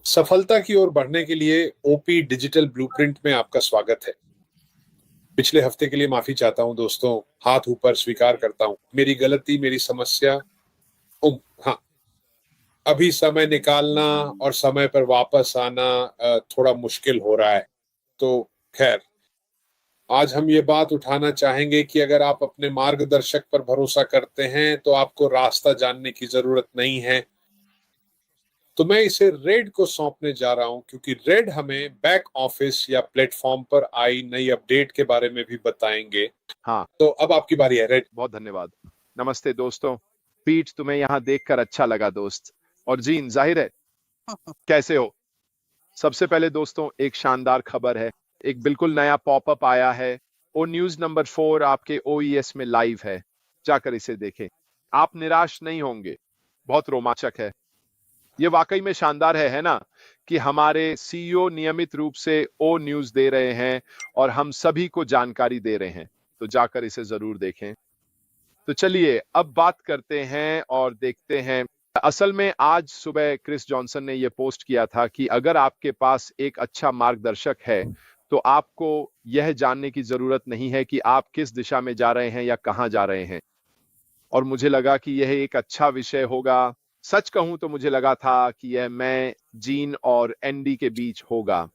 सफलता की ओर बढ़ने के लिए ओपी डिजिटल ब्लूप्रिंट में आपका स्वागत है। पिछले हफ्ते के लिए माफी चाहता हूं दोस्तों। हाथ ऊपर स्वीकार करता हूं, मेरी गलती, मेरी समस्या। हाँ, अभी समय निकालना और समय पर वापस आना थोड़ा मुश्किल हो रहा है। तो खैर, आज हम ये बात उठाना चाहेंगे कि अगर आप अपने मार्गदर्शक पर भरोसा करते हैं तो आपको रास्ता जानने की जरूरत नहीं है। तो मैं इसे रेड को सौंपने जा रहा हूं, क्योंकि रेड हमें बैक ऑफिस या प्लेटफॉर्म पर आई नई अपडेट के बारे में भी बताएंगे। हाँ, तो अब आपकी बारी है रेड। बहुत धन्यवाद। नमस्ते दोस्तों। पीठ तुम्हें यहाँ देखकर अच्छा लगा दोस्त। और जीन जाहिर है, कैसे हो? सबसे पहले दोस्तों एक शानदार खबर है। एक बिल्कुल नया पॉपअप आया है। ओ न्यूज नंबर 4 आपके ओईएस में लाइव है। जाकर इसे देखें। आप निराश नहीं होंगे। बहुत रोमांचक है। ये वाकई में शानदार है ना? कि हमारे सीईओ नियमित रूप से ओ न्यूज दे रहे हैं और हम सभी को जानकारी दे रहे हैं। तो जाकर इसे जरूर देखें। तो चलिए अब बात करते हैं और देखते हैं। असल में आज सुबह क्रिस जॉनसन ने यह पोस्ट किया था कि अगर आपके पास एक अच्छा मार्गदर्शक है तो आपको यह जानने की जरूरत नहीं है कि आप किस दिशा में जा रहे हैं या कहां जा रहे हैं। और मुझे लगा कि यह एक अच्छा विषय होगा। सच कहूं तो मुझे लगा था कि यह मैं, जीन और एंडी के बीच होगा।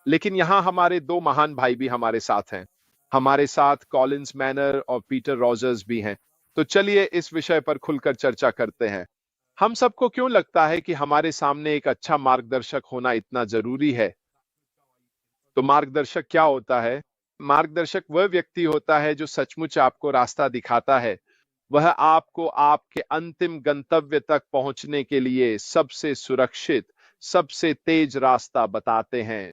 लेकिन यहां हमारे दो महान भाई भी हमारे साथ हैं। हमारे साथ कॉलिंस मैनर और पीटर रॉजर्स भी हैं। तो चलिए इस विषय पर खुलकर चर्चा करते हैं। हम सबको क्यों लगता है कि हमारे सामने एक अच्छा मार्गदर्शक होना इतना जरूरी है? तो मार्गदर्शक क्या होता है? मार्गदर्शक वह व्यक्ति होता है जो सचमुच आपको रास्ता दिखाता है। वह आपको आपके अंतिम गंतव्य तक पहुंचने के लिए सबसे सुरक्षित, सबसे तेज रास्ता बताते हैं।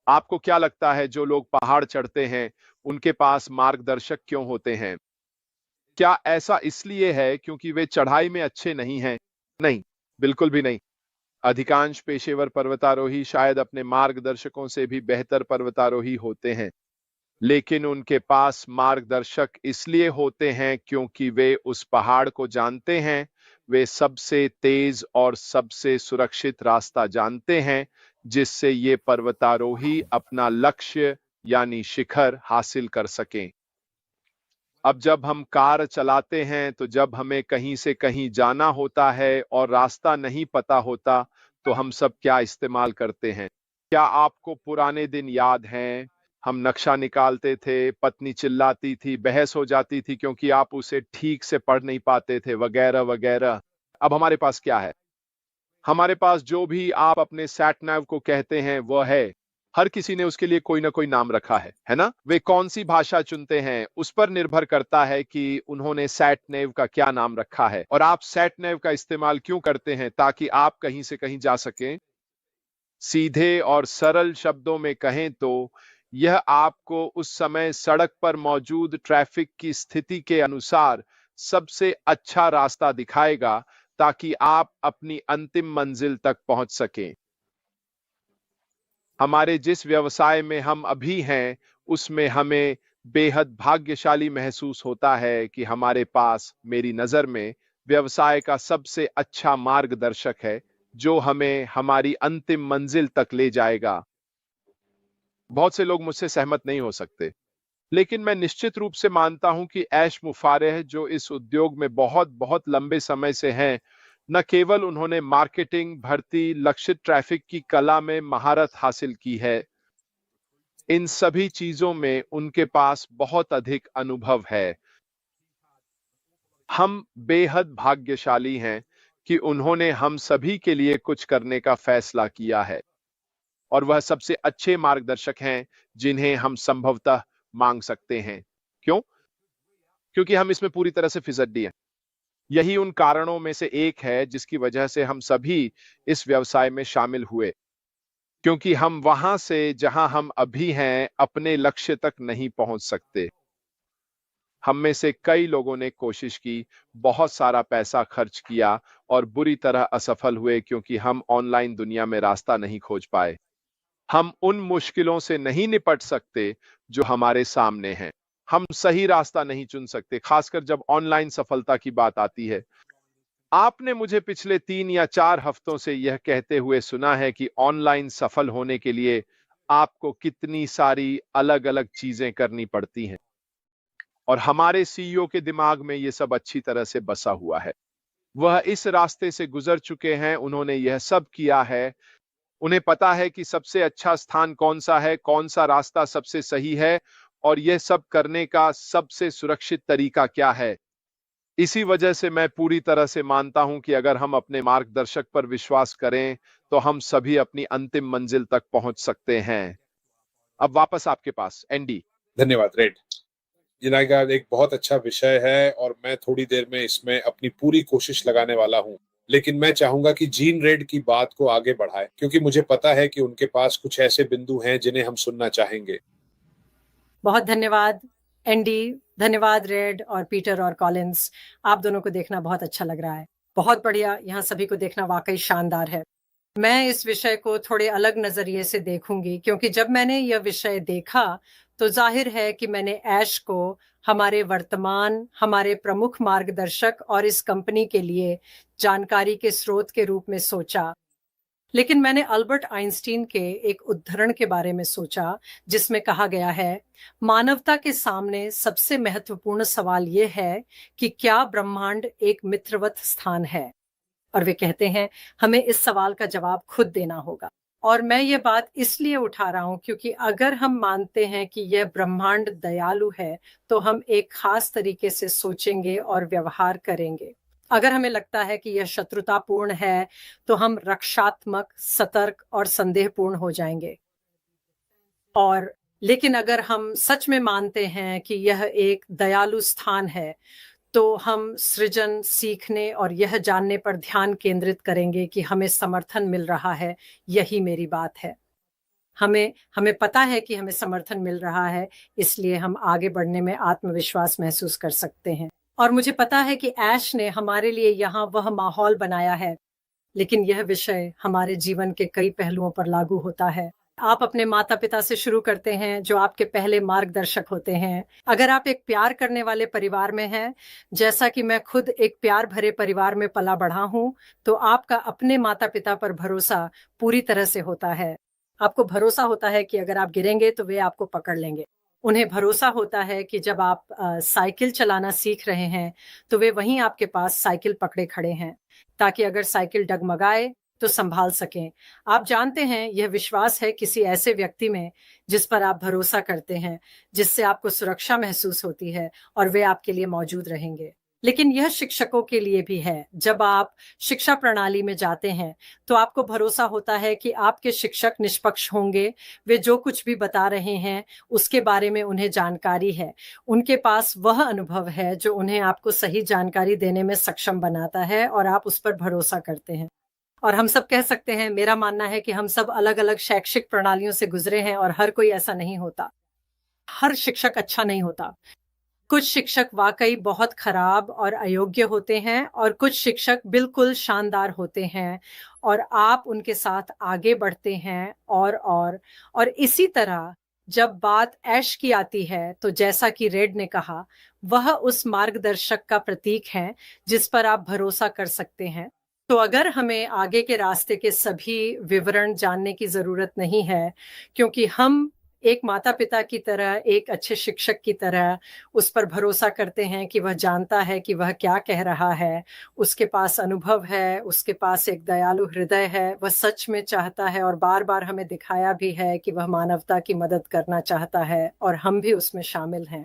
आपको क्या लगता है जो लोग पहाड़ चढ़ते हैं उनके पास मार्गदर्शक क्यों होते हैं? क्या ऐसा इसलिए है क्योंकि वे चढ़ाई में अच्छे नहीं हैं? नहीं, बिल्कुल भी नहीं। अधिकांश पेशेवर पर्वतारोही शायद अपने मार्गदर्शकों से भी बेहतर पर्वतारोही होते हैं। लेकिन उनके पास मार्गदर्शक इसलिए होते हैं क्योंकि वे उस पहाड़ को जानते हैं। वे सबसे तेज और सबसे सुरक्षित रास्ता जानते हैं जिससे ये पर्वतारोही अपना लक्ष्य यानी शिखर हासिल कर सकें। अब जब हम कार चलाते हैं तो जब हमें कहीं से कहीं जाना होता है और रास्ता नहीं पता होता तो हम सब क्या इस्तेमाल करते हैं? क्या आपको पुराने दिन याद हैं? हम नक्शा निकालते थे, पत्नी चिल्लाती थी, बहस हो जाती थी क्योंकि आप उसे ठीक से पढ़ नहीं पाते थे, वगैरह वगैरह। अब हमारे पास क्या है? हमारे पास जो भी आप अपने सैट नैव को कहते हैं वह है। हर किसी ने उसके लिए कोई ना कोई नाम रखा है ना? वे कौन सी भाषा चुनते हैं उस पर निर्भर करता है कि उन्होंने सैट नैव का क्या नाम रखा है। और आप सैट नैव का इस्तेमाल क्यों करते हैं? ताकि आप कहीं से कहीं जा सकें। सीधे और सरल शब्दों में कहें तो यह आपको उस समय सड़क पर मौजूद ट्रैफिक की स्थिति के अनुसार सबसे अच्छा रास्ता दिखाएगा ताकि आप अपनी अंतिम मंजिल तक पहुंच सकें। हमारे जिस व्यवसाय में हम अभी हैं उसमें हमें बेहद भाग्यशाली महसूस होता है कि हमारे पास, मेरी नजर में, व्यवसाय का सबसे अच्छा मार्गदर्शक है जो हमें हमारी अंतिम मंजिल तक ले जाएगा। बहुत से लोग मुझसे सहमत नहीं हो सकते, लेकिन मैं निश्चित रूप से मानता हूं कि ऐश मुफारेह जो इस उद्योग में बहुत बहुत लंबे समय से हैं, न केवल उन्होंने मार्केटिंग, भर्ती, लक्षित ट्रैफिक की कला में महारत हासिल की है, इन सभी चीजों में उनके पास बहुत अधिक अनुभव है। हम बेहद भाग्यशाली हैं कि उन्होंने हम सभी के लिए कुछ करने का फैसला किया है और वह सबसे अच्छे मार्गदर्शक हैं जिन्हें हम संभवतः मांग सकते हैं। क्यों? क्योंकि हम इसमें पूरी तरह से फिजड्डी हैं। यही उन कारणों में से एक है जिसकी वजह से हम सभी इस व्यवसाय में शामिल हुए, क्योंकि हम वहां से जहां हम अभी हैं अपने लक्ष्य तक नहीं पहुंच सकते। हम में से कई लोगों ने कोशिश की, बहुत सारा पैसा खर्च किया और बुरी तरह असफल हुए क्योंकि हम ऑनलाइन दुनिया में रास्ता नहीं खोज पाए। हम उन मुश्किलों से नहीं निपट सकते जो हमारे सामने हैं। हम सही रास्ता नहीं चुन सकते, खासकर जब ऑनलाइन सफलता की बात आती है। आपने मुझे पिछले 3 या 4 हफ्तों से यह कहते हुए सुना है कि ऑनलाइन सफल होने के लिए आपको कितनी सारी अलग-अलग चीजें करनी पड़ती हैं और हमारे सीईओ के दिमाग में ये सब अच्छी तरह से बसा हुआ है। वह इस रास्ते से गुजर चुके हैं, उन्होंने यह सब किया है, उन्हें पता है कि सबसे अच्छा स्थान कौन-सा है, कौन-सा रास्ता सबसे सही है और यह सब करने का सबसे सुरक्षित तरीका क्या है। इसी वजह से मैं पूरी तरह से मानता हूं कि अगर हम अपने मार्गदर्शक पर विश्वास करें, तो हम सभी अपनी अंतिम मंजिल तक पहुंच सकते हैं। अब वापस आपके पास, एंडी। धन्यवाद रेड। जिनागा एक बहुत अच्छा विषय है और मैं थोड़ी देर में इसमें अपनी पूरी कोशिश लगाने वाला हूँ, लेकिन मैं चाहूंगा कि जीन रेड की बात को आगे बढ़ाए क्योंकि मुझे पता है कि उनके पास कुछ ऐसे बिंदु हैं जिन्हें हम सुनना चाहेंगे। बहुत धन्यवाद एंडी, धन्यवाद रेड और पीटर और कॉलिंस। आप दोनों को देखना बहुत अच्छा लग रहा है, बहुत बढ़िया। यहाँ सभी को देखना वाकई शानदार है। मैं इस विषय को थोड़े अलग नजरिए से देखूंगी क्योंकि जब मैंने यह विषय देखा तो जाहिर है कि मैंने ऐश को हमारे वर्तमान, हमारे प्रमुख मार्गदर्शक और इस कंपनी के लिए जानकारी के स्रोत के रूप में सोचा। लेकिन मैंने अल्बर्ट आइंस्टीन के एक उद्धरण के बारे में सोचा जिसमें कहा गया है, मानवता के सामने सबसे महत्वपूर्ण सवाल यह है कि क्या ब्रह्मांड एक मित्रवत स्थान है। और वे कहते हैं हमें इस सवाल का जवाब खुद देना होगा। और मैं ये बात इसलिए उठा रहा हूं क्योंकि अगर हम मानते हैं कि यह ब्रह्मांड दयालु है तो हम एक खास तरीके से सोचेंगे और व्यवहार करेंगे। अगर हमें लगता है कि यह शत्रुतापूर्ण है तो हम रक्षात्मक, सतर्क और संदेहपूर्ण हो जाएंगे। और लेकिन अगर हम सच में मानते हैं कि यह एक दयालु स्थान है तो हम सृजन, सीखने और यह जानने पर ध्यान केंद्रित करेंगे कि हमें समर्थन मिल रहा है। यही मेरी बात है। हमें पता है कि हमें समर्थन मिल रहा है, इसलिए हम आगे बढ़ने में आत्मविश्वास महसूस कर सकते हैं। और मुझे पता है कि ऐश ने हमारे लिए यहाँ वह माहौल बनाया है, लेकिन यह विषय हमारे जीवन के कई पहलुओं पर लागू होता है। आप अपने माता पिता से शुरू करते हैं जो आपके पहले मार्गदर्शक होते हैं। अगर आप एक प्यार करने वाले परिवार में हैं, जैसा कि मैं खुद एक प्यार भरे परिवार में पला बढ़ा हूं, तो आपका अपने माता पिता पर भरोसा पूरी तरह से होता है। आपको भरोसा होता है कि अगर आप गिरेंगे तो वे आपको पकड़ लेंगे। उन्हें भरोसा होता है कि जब आप साइकिल चलाना सीख रहे हैं तो वे वहीं आपके पास साइकिल पकड़े खड़े हैं ताकि अगर साइकिल डगमगाए तो संभाल सकें। आप जानते हैं यह विश्वास है किसी ऐसे व्यक्ति में जिस पर आप भरोसा करते हैं, जिससे आपको सुरक्षा महसूस होती है और वे आपके लिए मौजूद रहेंगे। लेकिन यह शिक्षकों के लिए भी है। जब आप शिक्षा प्रणाली में जाते हैं तो आपको भरोसा होता है कि आपके शिक्षक निष्पक्ष होंगे। वे जो कुछ भी बता रहे हैं उसके बारे में उन्हें जानकारी है। उनके पास वह अनुभव है जो उन्हें आपको सही जानकारी देने में सक्षम बनाता है और आप उस पर भरोसा करते हैं। और हम सब कह सकते हैं, मेरा मानना है कि हम सब अलग अलग शैक्षिक प्रणालियों से गुजरे हैं और हर कोई ऐसा नहीं होता। हर शिक्षक अच्छा नहीं होता। कुछ शिक्षक वाकई बहुत खराब और अयोग्य होते हैं और कुछ शिक्षक बिल्कुल शानदार होते हैं और आप उनके साथ आगे बढ़ते हैं। और इसी तरह जब बात ऐश की आती है तो जैसा कि रेड ने कहा, वह उस मार्गदर्शक का प्रतीक है जिस पर आप भरोसा कर सकते हैं। तो अगर हमें आगे के रास्ते के सभी विवरण जानने की जरूरत नहीं है, क्योंकि हम एक माता पिता की तरह, एक अच्छे शिक्षक की तरह उस पर भरोसा करते हैं कि वह जानता है कि वह क्या कह रहा है, उसके पास अनुभव है, उसके पास एक दयालु हृदय है, वह सच में चाहता है और बार बार हमें दिखाया भी है कि वह मानवता की मदद करना चाहता है और हम भी उसमें शामिल हैं।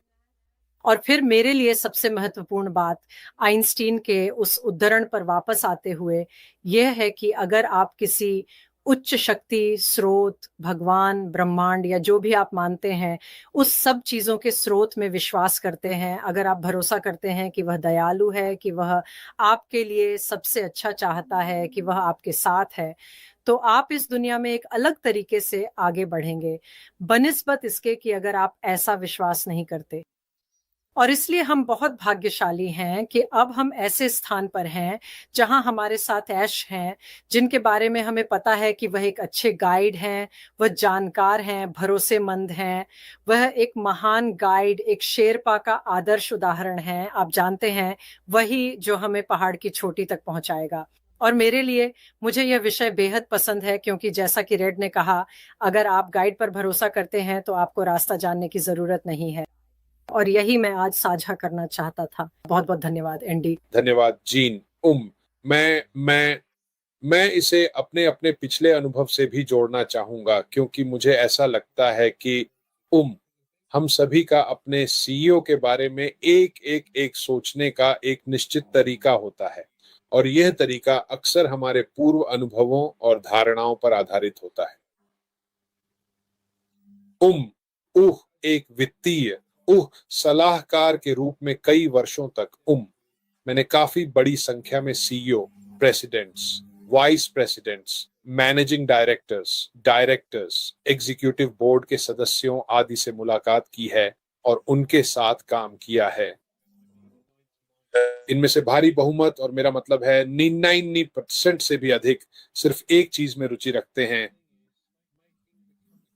और फिर मेरे लिए सबसे महत्वपूर्ण बात आइंस्टीन के उस उद्धरण पर वापस आते हुए यह है कि अगर आप किसी उच्च शक्ति, स्रोत, भगवान, ब्रह्मांड या जो भी आप मानते हैं, उस सब चीजों के स्रोत में विश्वास करते हैं, अगर आप भरोसा करते हैं कि वह दयालु है, कि वह आपके लिए सबसे अच्छा चाहता है, कि वह आपके साथ है, तो आप इस दुनिया में एक अलग तरीके से आगे बढ़ेंगे, बनिस्बत इसके कि अगर आप ऐसा विश्वास नहीं करते। और इसलिए हम बहुत भाग्यशाली हैं कि अब हम ऐसे स्थान पर हैं जहां हमारे साथ ऐश हैं, जिनके बारे में हमें पता है कि वह एक अच्छे गाइड हैं, वह जानकार हैं, भरोसेमंद हैं, वह एक महान गाइड, एक शेरपा का आदर्श उदाहरण है। आप जानते हैं, वही जो हमें पहाड़ की चोटी तक पहुंचाएगा। और मेरे लिए मुझे यह विषय बेहद पसंद है, क्योंकि जैसा कि रेड ने कहा, अगर आप गाइड पर भरोसा करते हैं तो आपको रास्ता जानने की जरूरत नहीं है। और यही मैं आज साझा करना चाहता था। बहुत बहुत धन्यवाद एंडी। धन्यवाद जीन। मैं इसे अपने अपने पिछले अनुभव से भी जोड़ना चाहूंगा, क्योंकि मुझे ऐसा लगता है कि हम सभी का अपने सीईओ के बारे में एक सोचने का एक निश्चित तरीका होता है, और यह तरीका अक्सर हमारे पूर्व अनुभवों और धारणाओं पर आधारित होता है। एक वित्तीय सलाहकार के रूप में कई वर्षों तक मैंने काफी बड़ी संख्या में CEO, presidents, vice presidents, managing directors, executive board के सदस्यों आदि से मुलाकात की है और उनके साथ काम किया है। इनमें से भारी बहुमत, और मेरा मतलब है 99% से भी अधिक, सिर्फ एक चीज में रुचि रखते हैं।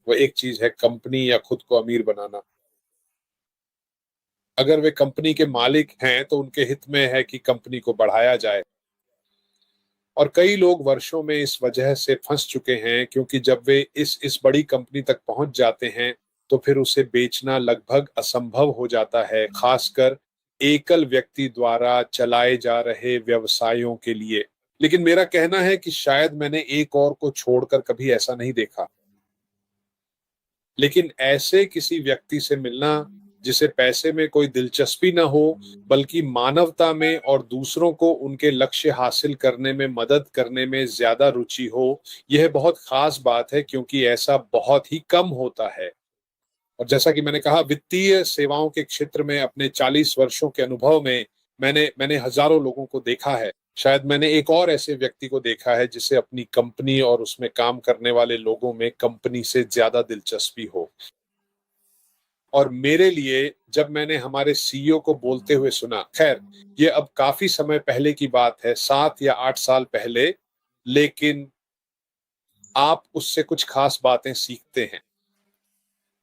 वो एक चीज है कंपनी या खुद को अमीर बनाना। अगर वे कंपनी के मालिक हैं तो उनके हित में है कि कंपनी को बढ़ाया जाए। और कई लोग वर्षों में इस वजह से फंस चुके हैं, क्योंकि जब वे इस बड़ी कंपनी तक पहुंच जाते हैं तो फिर उसे बेचना लगभग असंभव हो जाता है, खासकर एकल व्यक्ति द्वारा चलाए जा रहे व्यवसायों के लिए। लेकिन मेरा कहना है कि शायद मैंने एक और को छोड़कर कभी ऐसा नहीं देखा। लेकिन ऐसे किसी व्यक्ति से मिलना जिसे पैसे में कोई दिलचस्पी न हो, बल्कि मानवता में और दूसरों को उनके लक्ष्य हासिल करने में मदद करने में ज्यादा रुचि हो, यह बहुत खास बात है, क्योंकि ऐसा बहुत ही कम होता है। और जैसा कि मैंने कहा, वित्तीय सेवाओं के क्षेत्र में अपने 40 वर्षों के अनुभव में मैंने हजारों लोगों को देखा है। शायद मैंने एक और ऐसे व्यक्ति को देखा है जिसे अपनी कंपनी और उसमें काम करने वाले लोगों में कंपनी से ज्यादा दिलचस्पी हो। और मेरे लिए जब मैंने हमारे सीईओ को बोलते हुए सुना, खैर ये अब काफी समय पहले की बात है, 7 या 8 साल पहले, लेकिन आप उससे कुछ खास बातें सीखते हैं।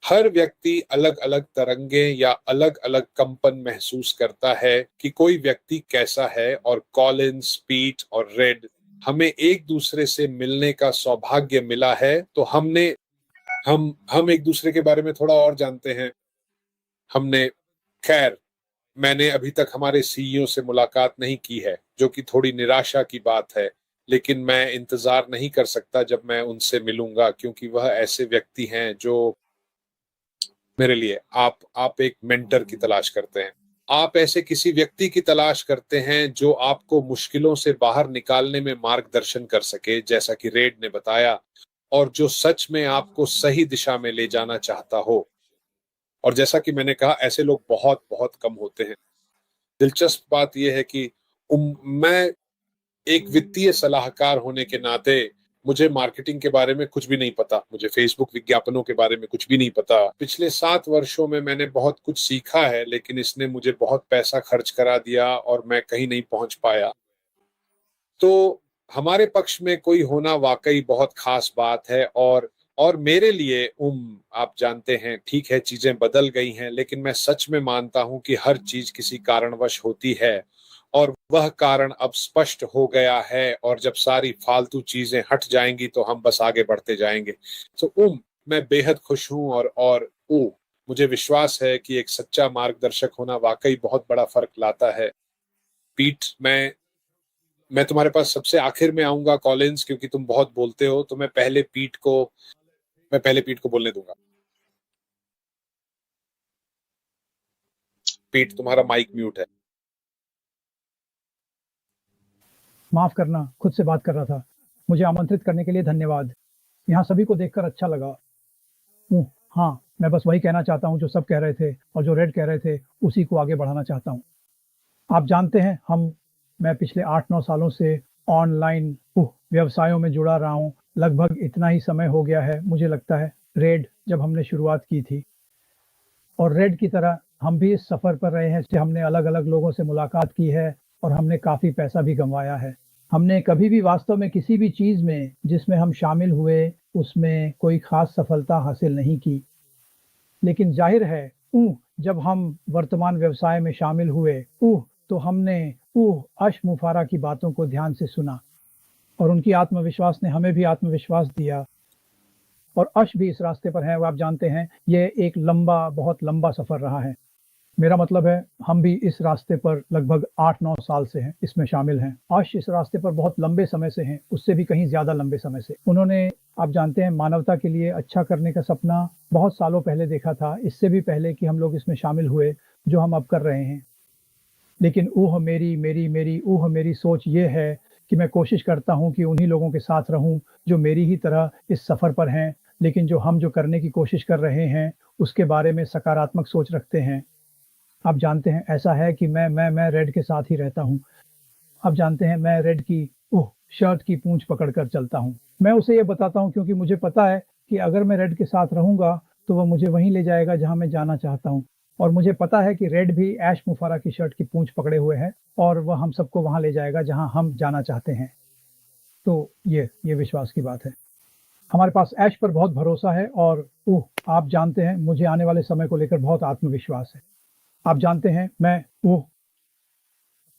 हर व्यक्ति अलग अलग तरंगे या अलग अलग कंपन महसूस करता है कि कोई व्यक्ति कैसा है, और कॉलिंस, पीट और रेड, हमें एक दूसरे से मिलने का सौभाग्य मिला है, तो हम एक दूसरे के बारे में थोड़ा और जानते हैं। खैर मैंने अभी तक हमारे सीईओ से मुलाकात नहीं की है, जो कि थोड़ी निराशा की बात है, लेकिन मैं इंतजार नहीं कर सकता जब मैं उनसे मिलूंगा, क्योंकि वह ऐसे व्यक्ति हैं जो मेरे लिए, आप एक मेंटर की तलाश करते हैं। आप ऐसे किसी व्यक्ति की तलाश करते हैं जो आपको मुश्किलों से बाहर निकालने में मार्गदर्शन कर सके, जैसा कि रेड ने बताया, और जो सच में आपको सही दिशा में ले जाना चाहता हो। और जैसा कि मैंने कहा, ऐसे लोग बहुत बहुत कम होते हैं। दिलचस्प बात यह है कि मैं एक वित्तीय सलाहकार होने के नाते मुझे मार्केटिंग के बारे में कुछ भी नहीं पता, मुझे फेसबुक विज्ञापनों के बारे में कुछ भी नहीं पता। पिछले 7 वर्षों में मैंने बहुत कुछ सीखा है, लेकिन इसने मुझे बहुत पैसा खर्च करा दिया और मैं कहीं नहीं पहुंच पाया। तो हमारे पक्ष में कोई होना वाकई बहुत खास बात है। और मेरे लिए आप जानते हैं, ठीक है चीजें बदल गई हैं, लेकिन मैं सच में मानता हूं कि हर चीज किसी कारणवश होती है, और वह कारण अब स्पष्ट हो गया है, और जब सारी फालतू चीजें हट जाएंगी तो हम बस आगे बढ़ते जाएंगे। तो मैं बेहद खुश हूं, और मुझे विश्वास है कि एक सच्चा मार्गदर्शक होना वाकई बहुत बड़ा फर्क लाता है। पीट, मैं तुम्हारे पास सबसे आखिर में आऊंगा कॉलिंस, क्योंकि तुम बहुत बोलते हो, तो मैं पहले पीट को बोलने दूंगा। पीट, तुम्हारा माइक म्यूट है। माफ करना, खुद से बात कर रहा था। मुझे आमंत्रित करने के लिए धन्यवाद। यहाँ सभी को देखकर अच्छा लगा। हाँ, मैं बस वही कहना चाहता हूँ जो सब कह रहे थे, और जो रेड कह रहे थे उसी को आगे बढ़ाना चाहता हूँ। आप जानते हैं, मैं पिछले 8-9 सालों से ऑनलाइन व्यवसायों में जुड़ा रहा हूँ। लगभग इतना ही समय हो गया है, मुझे लगता है, रेड जब हमने शुरुआत की थी। और रेड की तरह हम भी इस सफ़र पर रहे हैं, इससे हमने अलग-अलग लोगों से मुलाकात की है और हमने काफ़ी पैसा भी गँवाया है। हमने कभी भी वास्तव में किसी भी चीज़ में जिसमें हम शामिल हुए, उसमें कोई ख़ास सफलता हासिल नहीं की। लेकिन ज़ाहिर है जब हम वर्तमान व्यवसाय में शामिल हुए, तो हमने अश मुफ़ारा की बातों को ध्यान से सुना और उनकी आत्मविश्वास ने हमें भी आत्मविश्वास दिया और अश भी इस रास्ते पर हैं। वो आप जानते हैं, ये एक लंबा, बहुत लंबा सफ़र रहा है। मेरा मतलब है, हम भी इस रास्ते पर लगभग 8-9 साल से हैं, इसमें शामिल हैं। अश इस रास्ते पर बहुत लंबे समय से हैं, उससे भी कहीं ज़्यादा लंबे समय से। उन्होंने, आप जानते हैं, मानवता के लिए अच्छा करने का सपना बहुत सालों पहले देखा था, इससे भी पहले कि हम लोग इसमें शामिल हुए, जो हम अब कर रहे हैं। लेकिन मेरी सोच ये है कि मैं कोशिश करता हूँ कि उन्हीं लोगों के साथ रहूँ, जो मेरी ही तरह इस सफ़र पर हैं, लेकिन जो करने की कोशिश कर रहे हैं, उसके बारे में सकारात्मक सोच रखते हैं। आप जानते हैं, ऐसा है कि मैं रेड के साथ ही रहता हूँ। आप जानते हैं, मैं रेड की शर्ट की पूँछ पकड़कर चलता हूँ। मैं उसे ये बताता हूँ क्योंकि मुझे पता है कि अगर मैं रेड के साथ रहूँगा, तो वो मुझे वहीं ले जाएगा जहाँ मैं जाना चाहता हूँ और मुझे पता है कि रेड भी ऐश मुफ़ारा की शर्ट की पूँछ पकड़े हुए है और वह हम सबको वहाँ ले जाएगा जहाँ हम जाना चाहते हैं। तो ये विश्वास की बात है। हमारे पास ऐश पर बहुत भरोसा है और आप जानते हैं, मुझे आने वाले समय को लेकर बहुत आत्मविश्वास है। आप जानते हैं,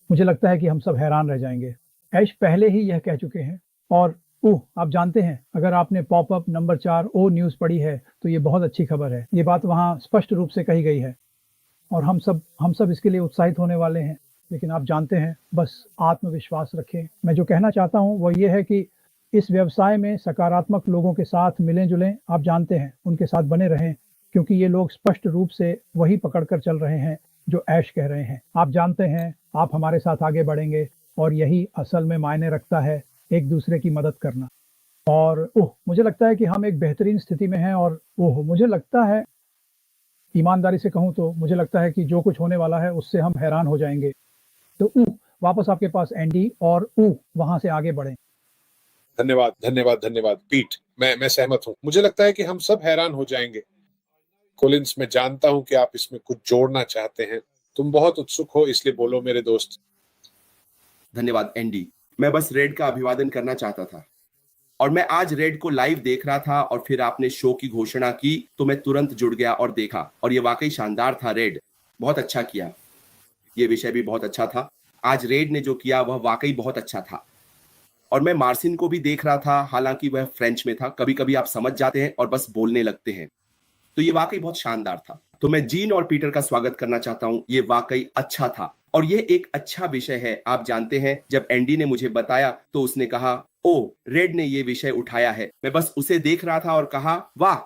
मुझे लगता है कि हम सब हैरान रह जाएँगे। ऐश पहले ही यह कह चुके हैं और आप जानते हैं, अगर आपने पॉपअप नंबर 4 ओ न्यूज़ पढ़ी है, तो ये बहुत अच्छी खबर है। ये बात वहाँ स्पष्ट रूप से कही गई है और हम सब इसके लिए उत्साहित होने वाले हैं। लेकिन आप जानते हैं, बस आत्मविश्वास रखें। मैं जो कहना चाहता हूँ, वो ये है कि इस व्यवसाय में सकारात्मक लोगों के साथ मिलें-जुलें, आप जानते हैं, उनके साथ बने रहें, क्योंकि ये लोग स्पष्ट रूप से वही पकड़ कर चल रहे हैं, जो ऐश कह रहे हैं। आप जानते हैं, आप हमारे साथ आगे बढ़ेंगे और यही असल में मायने रखता है, एक-दूसरे की मदद करना। और मुझे लगता है कि हम एक बेहतरीन स्थिति में हैं और मुझे लगता है, ईमानदारी से कहूँ तो मुझे लगता है कि जो कुछ होने वाला है, उससे हम हैरान हो जाएँगे। तो वापस आपके पास एंडी और वहाँ से आगे बढ़ें। धन्यवाद, धन्यवाद, धन्यवाद पीट। मैं सहमत हूँ। मुझे लगता है कि हम सब हैरान हो जाएंगे। कोलिंस, मैं जानता हूँ कि आप इसमें कुछ जोड़ना चाहते हैं। तुम बहुत उत्सुक हो, इसलिए बोलो मेरे दोस्त। धन्यवाद एंडी। मैं बस रेड का अभिवादन करना चाहता था और मैं आज रेड को लाइव देख रहा था और फिर आपने शो की घोषणा की तो मैं तुरंत जुड़ गया और देखा और ये वाकई शानदार था। रेड बहुत अच्छा किया, ये विषय भी बहुत अच्छा था। आज रेड ने जो किया वह वाकई बहुत अच्छा था और मैं मार्सिन को भी देख रहा था, हालांकि वह फ्रेंच में था। कभी कभी आप समझ जाते हैं और बस बोलने लगते हैं, तो ये वाकई बहुत शानदार था। तो मैं जीन और पीटर का स्वागत करना चाहता हूं। ये वाकई अच्छा था और ये एक अच्छा विषय है। आप जानते हैं, जब एंडी ने मुझे बताया तो उसने कहा, ओ रेड ने ये विषय उठाया है। मैं बस उसे देख रहा था और कहा, वाह,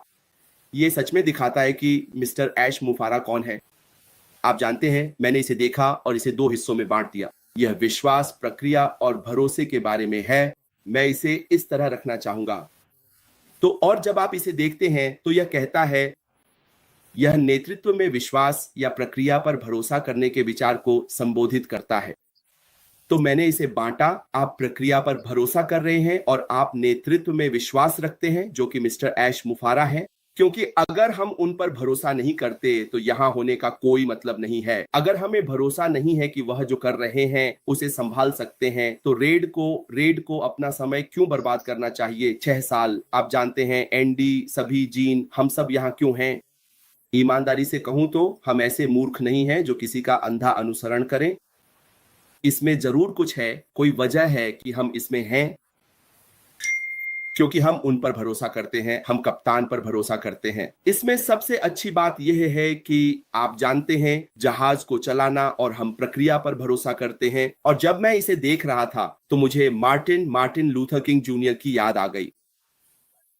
ये सच में दिखाता है कि मिस्टर ऐश मुफारा कौन है। आप जानते हैं, मैंने इसे देखा और इसे 2 हिस्सों में बांट दिया। यह विश्वास, प्रक्रिया और भरोसे के बारे में है। मैं इसे इस तरह रखना चाहूंगा। तो और जब आप इसे देखते हैं तो यह कहता है, यह नेतृत्व में विश्वास या प्रक्रिया पर भरोसा करने के विचार को संबोधित करता है। तो मैंने इसे बांटा। आप प्रक्रिया पर भरोसा कर रहे हैं और आप नेतृत्व में विश्वास रखते हैं, जो कि मिस्टर ऐश मुफारा है। क्योंकि अगर हम उन पर भरोसा नहीं करते तो यहां होने का कोई मतलब नहीं है। अगर हमें भरोसा नहीं है कि वह जो कर रहे हैं उसे संभाल सकते हैं, तो रेड को अपना समय क्यों बर्बाद करना चाहिए? 6 साल। आप जानते हैं, एंडी, सभी, जीन, हम सब यहाँ क्यों हैं? ईमानदारी से कहूं तो हम ऐसे मूर्ख नहीं हैं जो किसी का अंधा अनुसरण करें। इसमें जरूर कुछ है, कोई वजह है कि हम इसमें हैं, क्योंकि हम उन पर भरोसा करते हैं, हम कप्तान पर भरोसा करते हैं। इसमें सबसे अच्छी बात यह है कि आप जानते हैं, जहाज को चलाना, और हम प्रक्रिया पर भरोसा करते हैं। और जब मैं इसे देख रहा था तो मुझे मार्टिन लूथर किंग जूनियर की याद आ गई।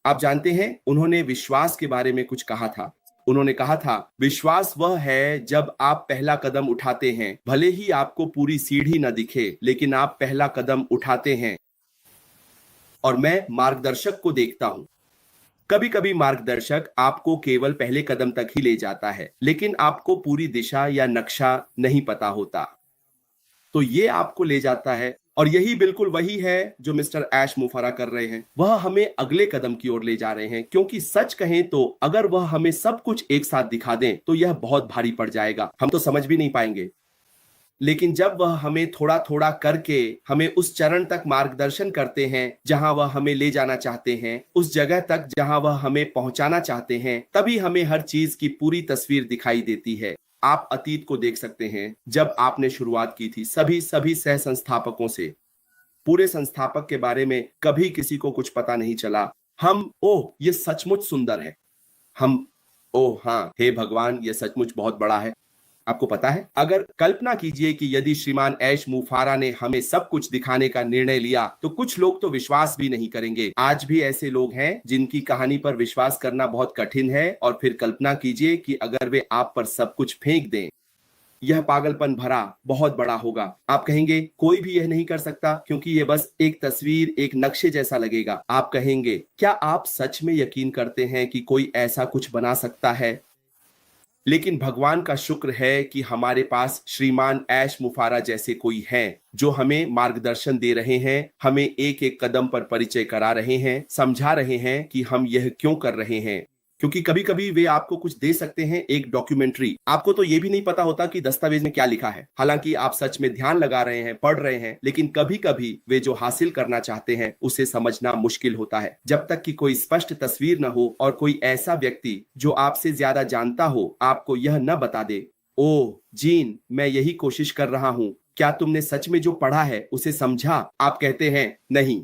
आप जानते हैं, उन्होंने विश्वास के बारे में कुछ कहा था। उन्होंने कहा था, विश्वास वह है जब आप पहला कदम उठाते हैं, भले ही आपको पूरी सीढ़ी न दिखे, लेकिन आप पहला कदम उठाते हैं। और मैं मार्गदर्शक को देखता हूं। कभी कभी मार्गदर्शक आपको केवल पहले कदम तक ही ले जाता है, लेकिन आपको पूरी दिशा या नक्शा नहीं पता होता। तो ये आपको ले जाता है और यही बिल्कुल वही है जो मिस्टर ऐश मुफारा कर रहे हैं। वह हमें अगले कदम की ओर ले जा रहे हैं, क्योंकि सच कहें तो अगर वह हमें सब कुछ एक साथ दिखा दें तो यह बहुत भारी पड़ जाएगा, हम तो समझ भी नहीं पाएंगे। लेकिन जब वह हमें थोड़ा थोड़ा करके हमें उस चरण तक मार्गदर्शन करते हैं जहां वह हमें ले जाना चाहते हैं, उस जगह तक जहां वह हमें पहुंचाना चाहते हैं, तभी हमें हर चीज की पूरी तस्वीर दिखाई देती है। आप अतीत को देख सकते हैं, जब आपने शुरुआत की थी सभी सह संस्थापकों से, पूरे संस्थापक के बारे में कभी किसी को कुछ पता नहीं चला। हम ओह ये सचमुच सुंदर है, हम ओह हाँ हे भगवान ये सचमुच बहुत बड़ा है। आपको पता है, अगर कल्पना कीजिए कि यदि श्रीमान ऐश मुफारा ने हमें सब कुछ दिखाने का निर्णय लिया तो कुछ लोग तो विश्वास भी नहीं करेंगे। आज भी ऐसे लोग हैं जिनकी कहानी पर विश्वास करना बहुत कठिन है, और फिर कल्पना कीजिए कि अगर वे आप पर सब कुछ फेंक दें, यह पागलपन भरा बहुत बड़ा होगा। आप कहेंगे कोई भी यह नहीं कर सकता क्योंकि यह बस एक तस्वीर, एक नक्शे जैसा लगेगा। आप कहेंगे क्या आप सच में यकीन करते हैं कि कोई ऐसा कुछ बना सकता है? लेकिन भगवान का शुक्र है कि हमारे पास श्रीमान ऐश मुफारा जैसे कोई हैं जो हमें मार्गदर्शन दे रहे हैं, हमें एक एक कदम पर परिचय करा रहे हैं, समझा रहे हैं कि हम यह क्यों कर रहे हैं। क्योंकि कभी कभी वे आपको कुछ दे सकते हैं, एक डॉक्यूमेंट्री, आपको तो ये भी नहीं पता होता कि दस्तावेज में क्या लिखा है। हालांकि आप सच में ध्यान लगा रहे हैं, पढ़ रहे हैं, लेकिन कभी कभी वे जो हासिल करना चाहते हैं उसे समझना मुश्किल होता है, जब तक कि कोई स्पष्ट तस्वीर न हो और कोई ऐसा व्यक्ति जो आपसे ज्यादा जानता हो आपको यह न बता दे, ओह जीन मैं यही कोशिश कर रहा हूं, क्या तुमने सच में जो पढ़ा है उसे समझा? आप कहते हैं नहीं,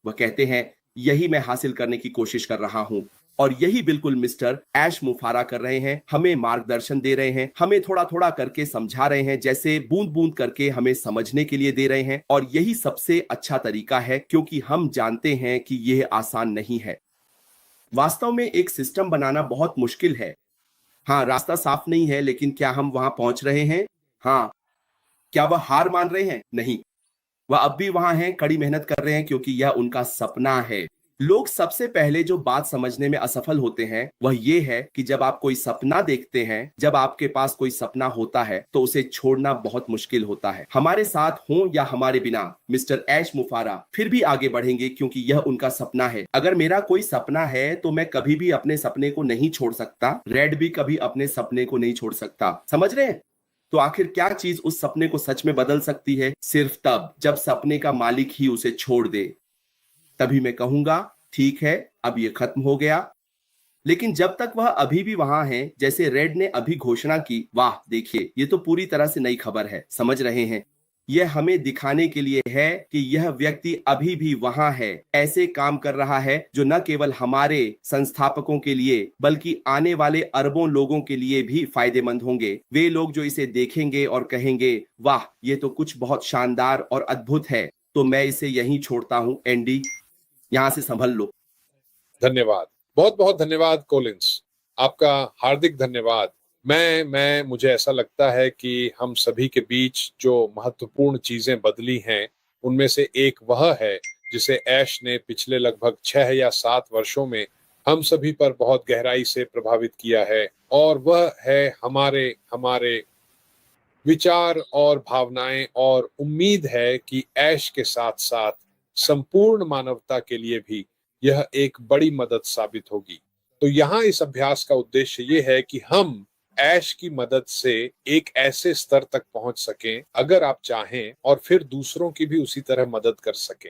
वह कहते हैं यही मैं हासिल करने की कोशिश कर रहा हूं। और यही बिल्कुल मिस्टर ऐश मुफारा कर रहे हैं, हमें मार्गदर्शन दे रहे हैं, हमें थोड़ा थोड़ा करके समझा रहे हैं, जैसे बूंद बूंद करके हमें समझने के लिए दे रहे हैं। और यही सबसे अच्छा तरीका है, क्योंकि हम जानते हैं कि यह आसान नहीं है। वास्तव में एक सिस्टम बनाना बहुत मुश्किल है। हाँ, रास्ता साफ नहीं है, लेकिन क्या हम वहां पहुंच रहे हैं? हाँ। क्या वह हार मान रहे हैं? नहीं, वह अब भी वहां हैं, कड़ी मेहनत कर रहे हैं, क्योंकि यह उनका सपना है। लोग सबसे पहले जो बात समझने में असफल होते हैं वह ये है कि जब आप कोई सपना देखते हैं, जब आपके पास कोई सपना होता है तो उसे छोड़ना बहुत मुश्किल होता है। हमारे साथ हो या हमारे बिना, मिस्टर ऐश मुफारा फिर भी आगे बढ़ेंगे, क्योंकि यह उनका सपना है। अगर मेरा कोई सपना है तो मैं कभी भी अपने सपने को नहीं छोड़ सकता। रेड भी कभी अपने सपने को नहीं छोड़ सकता। समझ रहे हैं? तो आखिर क्या चीज उस सपने को सच में बदल सकती है? सिर्फ तब जब सपने का मालिक ही उसे छोड़ दे। तभी मैं कहूंगा ठीक है, अब ये खत्म हो गया। लेकिन जब तक वह अभी भी वहां है, जैसे रेड ने अभी घोषणा की, वाह देखिए ये तो पूरी तरह से नई खबर है, समझ रहे हैं? यह हमें दिखाने के लिए है कि यह व्यक्ति अभी भी वहां है, ऐसे काम कर रहा है जो न केवल हमारे संस्थापकों के लिए बल्कि आने वाले अरबों लोगों के लिए भी फायदेमंद होंगे। वे लोग जो इसे देखेंगे और कहेंगे वाह ये तो कुछ बहुत शानदार और अद्भुत है। तो मैं इसे यहीं छोड़ता हूं। एंडी, यहां से संभल लो। धन्यवाद, बहुत बहुत धन्यवाद कोलिंस, आपका हार्दिक धन्यवाद। मुझे ऐसा लगता है कि हम सभी के बीच जो महत्वपूर्ण चीजें बदली हैं उनमें से एक वह है जिसे ऐश ने पिछले लगभग 6 या 7 वर्षों में हम सभी पर बहुत गहराई से प्रभावित किया है, और वह है हमारे विचार और भावनाएं। और उम्मीद है कि ऐश के साथ साथ संपूर्ण मानवता के लिए भी यह एक बड़ी मदद साबित होगी। तो यहाँ इस अभ्यास का उद्देश्य ये है कि हम ऐश की मदद से एक ऐसे स्तर तक पहुंच सकें, अगर आप चाहें, और फिर दूसरों की भी उसी तरह मदद कर सकें।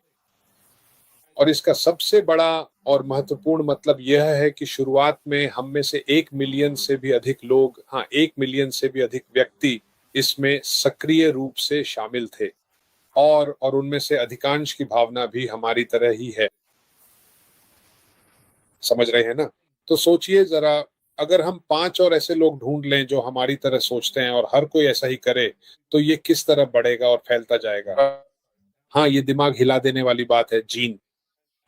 और इसका सबसे बड़ा और महत्वपूर्ण मतलब यह है कि शुरुआत में हम में से 1 मिलियन से भी अधिक लोग, 1 मिलियन से भी अधिक व्यक्ति इसमें सक्रिय रूप से शामिल थे, और उनमें से अधिकांश की भावना भी हमारी तरह ही है। समझ रहे हैं ना? तो सोचिए जरा, अगर हम 5 और ऐसे लोग ढूंढ लें जो हमारी तरह सोचते हैं और हर कोई ऐसा ही करे, तो ये किस तरह बढ़ेगा और फैलता जाएगा। हाँ, ये दिमाग हिला देने वाली बात है जीन।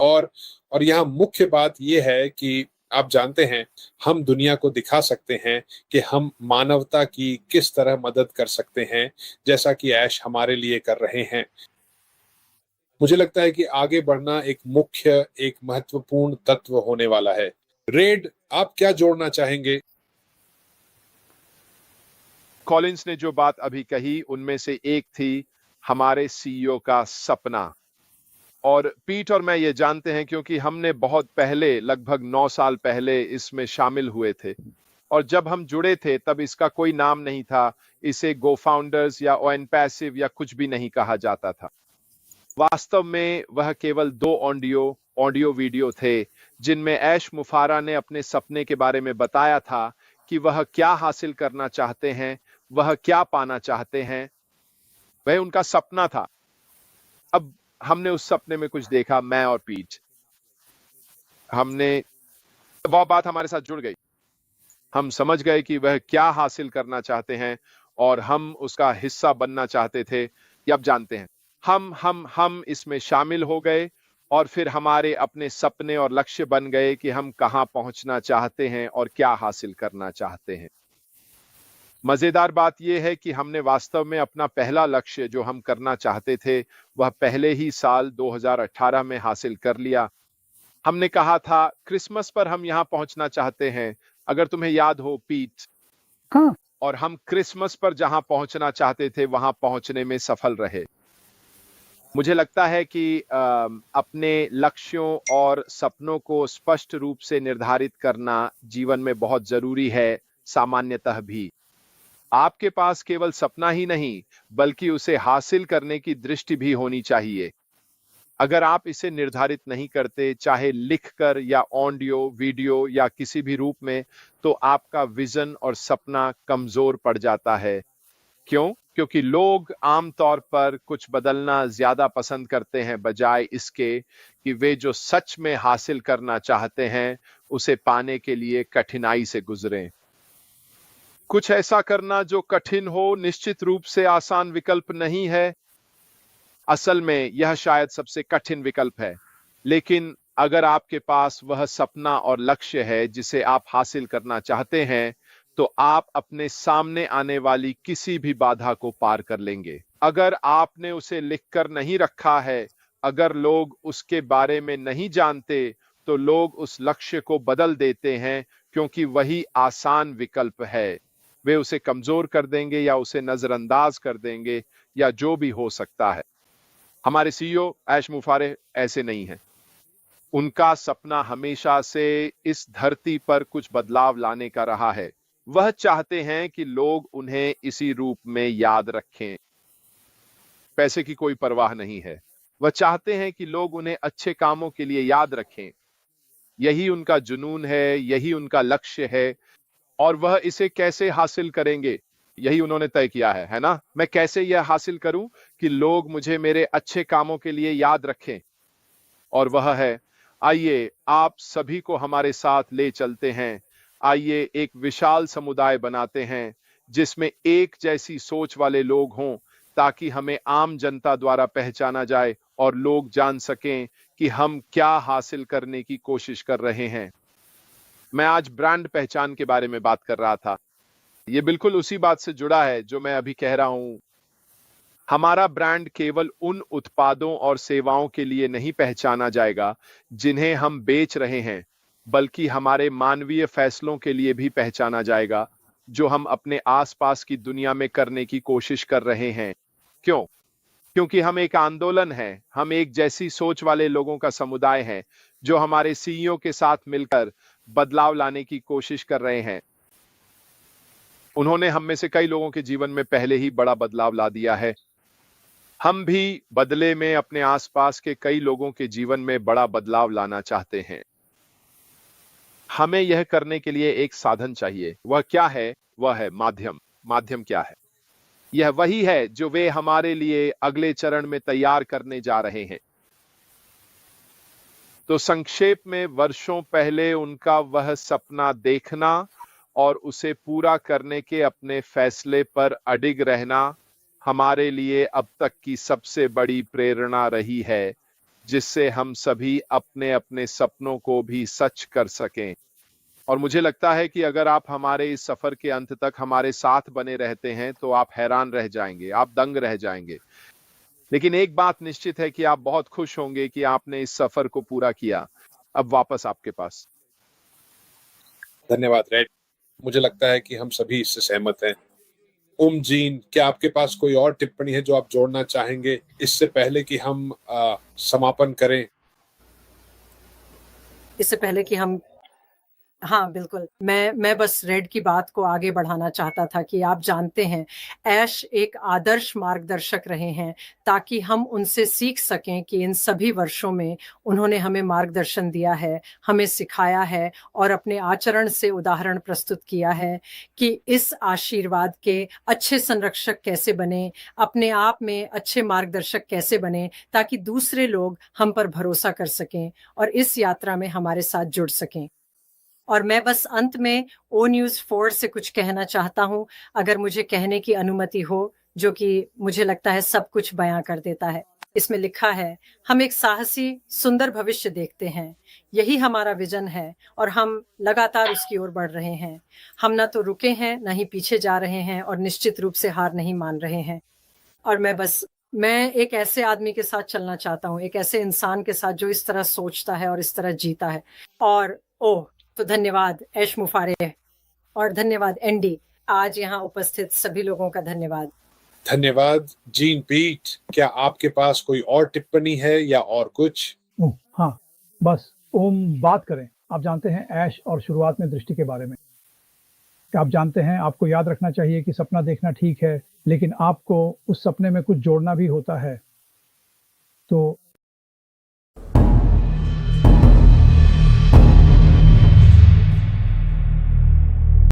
और यहाँ मुख्य बात ये है कि आप जानते हैं, हम दुनिया को दिखा सकते हैं कि हम मानवता की किस तरह मदद कर सकते हैं, जैसा कि ऐश हमारे लिए कर रहे हैं। मुझे लगता है कि आगे बढ़ना एक महत्वपूर्ण तत्व होने वाला है। रेड, आप क्या जोड़ना चाहेंगे? कॉलिंस ने जो बात अभी कही उनमें से एक थी, हमारे सीईओ का सपना। और पीट और मैं ये जानते हैं क्योंकि हमने बहुत पहले, लगभग 9 साल पहले इसमें शामिल हुए थे। और जब हम जुड़े थे तब इसका कोई नाम नहीं था, इसे गो फाउंडर्स या ओएन पैसिव या कुछ भी नहीं कहा जाता था। वास्तव में वह केवल 2 ऑडियो वीडियो थे जिनमें ऐश मुफारा ने अपने सपने के बारे में बताया था कि वह क्या हासिल करना चाहते हैं, वह क्या पाना चाहते हैं। वह उनका सपना था। अब हमने उस सपने में कुछ देखा, मैं और पीट। वह बात हमारे साथ जुड़ गई। हम समझ गए कि वह क्या हासिल करना चाहते हैं और हम उसका हिस्सा बनना चाहते थे। ये अब जानते हैं। हम इसमें शामिल हो गए और फिर हमारे अपने सपने और लक्ष्य बन गए कि हम कहां पहुंचना चाहते हैं और क्या हासिल करना चाहते हैं। मजेदार बात यह है कि हमने वास्तव में अपना पहला लक्ष्य जो हम करना चाहते थे वह पहले ही साल 2018 में हासिल कर लिया। हमने कहा था क्रिसमस पर हम यहां पहुंचना चाहते हैं, अगर तुम्हें याद हो पीट। हाँ। और हम क्रिसमस पर जहां पहुंचना चाहते थे वहां पहुंचने में सफल रहे। मुझे लगता है कि अपने लक्ष्यों और सपनों को स्पष्ट रूप से निर्धारित करना जीवन में बहुत जरूरी है, सामान्यतः भी। आपके पास केवल सपना ही नहीं बल्कि उसे हासिल करने की दृष्टि भी होनी चाहिए। अगर आप इसे निर्धारित नहीं करते, चाहे लिखकर या ऑडियो वीडियो या किसी भी रूप में, तो आपका विजन और सपना कमजोर पड़ जाता है। क्यों? क्योंकि लोग आमतौर पर कुछ बदलना ज्यादा पसंद करते हैं बजाय इसके कि वे जो सच में हासिल करना चाहते हैं उसे पाने के लिए कठिनाई से गुजरें। कुछ ऐसा करना जो कठिन हो निश्चित रूप से आसान विकल्प नहीं है। असल में यह शायद सबसे कठिन विकल्प है। लेकिन अगर आपके पास वह सपना और लक्ष्य है जिसे आप हासिल करना चाहते हैं, तो आप अपने सामने आने वाली किसी भी बाधा को पार कर लेंगे। अगर आपने उसे लिखकर नहीं रखा है, अगर लोग उसके बारे में नहीं जानते, तो लोग उस लक्ष्य को बदल देते हैं क्योंकि वही आसान विकल्प है। वे उसे कमजोर कर देंगे या उसे नजरअंदाज कर देंगे या जो भी हो सकता है। हमारे सीईओ ऐश मुफारे ऐसे नहीं हैं। उनका सपना हमेशा से इस धरती पर कुछ बदलाव लाने का रहा है। वह चाहते हैं कि लोग उन्हें इसी रूप में याद रखें। पैसे की कोई परवाह नहीं है। वह चाहते हैं कि लोग उन्हें अच्छे कामों के लिए याद रखें। यही उनका जुनून है, यही उनका लक्ष्य है। और वह इसे कैसे हासिल करेंगे, यही उन्होंने तय किया है ना? मैं कैसे यह हासिल करूं कि लोग मुझे मेरे अच्छे कामों के लिए याद रखें? और वह है, आइए आप सभी को हमारे साथ ले चलते हैं। आइए एक विशाल समुदाय बनाते हैं जिसमें एक जैसी सोच वाले लोग हों, ताकि हमें आम जनता द्वारा पहचाना जाए और लोग जान सकें कि हम क्या हासिल करने की कोशिश कर रहे हैं। मैं आज ब्रांड पहचान के बारे में बात कर रहा था। यह बिल्कुल उसी बात से जुड़ा है जो मैं अभी कह रहा हूं। हमारा ब्रांड केवल उन उत्पादों और सेवाओं के लिए नहीं पहचाना जाएगा जिन्हें हम बेच रहे हैं, बल्कि हमारे मानवीय फैसलों के लिए भी पहचाना जाएगा जो हम अपने आसपास की दुनिया में करने की कोशिश कर रहे हैं। क्यों? क्योंकि हम एक आंदोलन हैं। हम एक जैसी सोच वाले लोगों का समुदाय हैं जो हमारे सीईओ के साथ मिलकर बदलाव लाने की कोशिश कर रहे हैं। उन्होंने हम में से कई लोगों के जीवन में पहले ही बड़ा बदलाव ला दिया है। हम भी बदले में अपने आसपास के कई लोगों के जीवन में बड़ा बदलाव लाना चाहते हैं। हमें यह करने के लिए एक साधन चाहिए। वह क्या है? वह है माध्यम। माध्यम क्या है? यह वही है जो वे हमारे लिए अगले चरण में तैयार करने जा रहे हैं। तो संक्षेप में, वर्षों पहले उनका वह सपना देखना और उसे पूरा करने के अपने फैसले पर अडिग रहना हमारे लिए अब तक की सबसे बड़ी प्रेरणा रही है, जिससे हम सभी अपने अपने सपनों को भी सच कर सकें। और मुझे लगता है कि अगर आप हमारे इस सफर के अंत तक हमारे साथ बने रहते हैं तो आप हैरान रह जाएंगे, आप दंग रह जाएंगे। लेकिन एक बात निश्चित है कि आप बहुत खुश होंगे कि आपने इस सफर को पूरा किया। अब वापस आपके पास। धन्यवाद रेड। मुझे लगता है कि हम सभी इससे सहमत हैं। जीन, क्या आपके पास कोई और टिप्पणी है जो आप जोड़ना चाहेंगे इससे पहले कि हम समापन करें? इससे पहले कि हम हाँ, बिल्कुल। मैं बस रेड की बात को आगे बढ़ाना चाहता था कि आप जानते हैं, ऐश एक आदर्श मार्गदर्शक रहे हैं, ताकि हम उनसे सीख सकें कि इन सभी वर्षों में उन्होंने हमें मार्गदर्शन दिया है, हमें सिखाया है और अपने आचरण से उदाहरण प्रस्तुत किया है कि इस आशीर्वाद के अच्छे संरक्षक कैसे बनें, अपने आप में अच्छे मार्गदर्शक कैसे बनें, ताकि दूसरे लोग हम पर भरोसा कर सकें और इस यात्रा में हमारे साथ जुड़ सकें। और मैं बस अंत में ओ न्यूज़ 4 से कुछ कहना चाहता हूं, अगर मुझे कहने की अनुमति हो, जो कि मुझे लगता है सब कुछ बयां कर देता है। इसमें लिखा है, हम एक साहसी सुंदर भविष्य देखते हैं, यही हमारा विजन है और हम लगातार उसकी ओर बढ़ रहे हैं। हम ना तो रुके हैं, ना ही पीछे जा रहे हैं और निश्चित रूप से हार नहीं मान रहे हैं। और मैं एक ऐसे आदमी के साथ चलना चाहता हूँ, एक ऐसे इंसान के साथ जो इस तरह सोचता है और इस तरह जीता है। और तो धन्यवाद ऐश मुफारे और धन्यवाद एंडी। आज यहाँ उपस्थित सभी लोगों का धन्यवाद। धन्यवाद जीन पीट। क्या आपके पास कोई और टिप्पणी है या और कुछ? हाँ, बस ओम बात करें। आप जानते हैं ऐश और शुरुआत में दृष्टि के बारे में। क्या आप जानते हैं, आपको याद रखना चाहिए कि सपना देखना ठीक है, लेकिन आपको उस सपने में कुछ जोड़ना भी होता है। तो